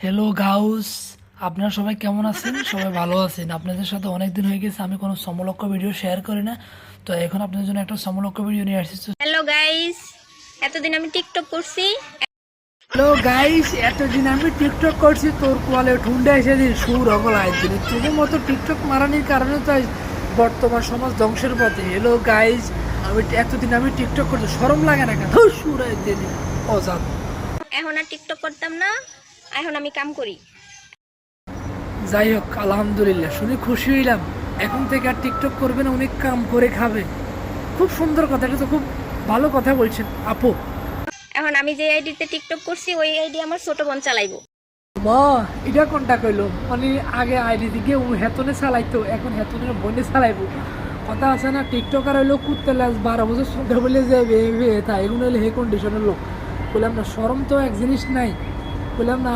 Hello Gauss, আপনারা সবাই কেমন আছেন? সবাই ভালো আছেন? আপনাদের সাথে অনেক দিন হয়ে গেছে আমি কোনো সমলক্ষ ভিডিও শেয়ার করি না। তো এখন আপনাদের জন্য একটা সমলক্ষ ভিডিও নিয়ে আসছি। হ্যালো গাইস, এতদিন আমি টিকটক করছি। হ্যালো গাইস, এতদিন আমি টিকটক করছি, তোর কোয়ালে ঠুন্ডা এসে দিন সুর অগলায় দিন তোদের মতো টিকটক মারানির কারণে তো আজ বর্তমান সমাজ ধ্বংসের পথে। হ্যালো গাইস, এতদিন আমি টিকটক করছি, শরম লাগে না কেন? সুর দিন অজাত। এখন আর টিকটক করতাম না, এখন আমি কাম করি। যাই হোক, আলহামদুলিল্লাহ, শুনে খুশি হইলাম। এখন থেকে আর টিকটক করবে না, অনেক কাম করে খাবে। খুব সুন্দর কথা, এটা তো খুব ভালো কথা বলছেন আপু। এখন আমি যে আইডিতে টিকটক করছি ওই আইডি আমার ছোট বোন চালাইবো। মা, এটা কোনটা কইলো? মানে আগে আইডি দিকে ও হেতনে চালাইতো, এখন হেতনের বনে চালাইবো। কথা আছে না, টিকটকার হইলো কুত্তে লাস 12 বছর ছোট বলে যাবে তাই এগুলো হলে হে কন্ডিশনের লোক। বললাম না, শরম তো এক জিনিস নাই। বললাম না।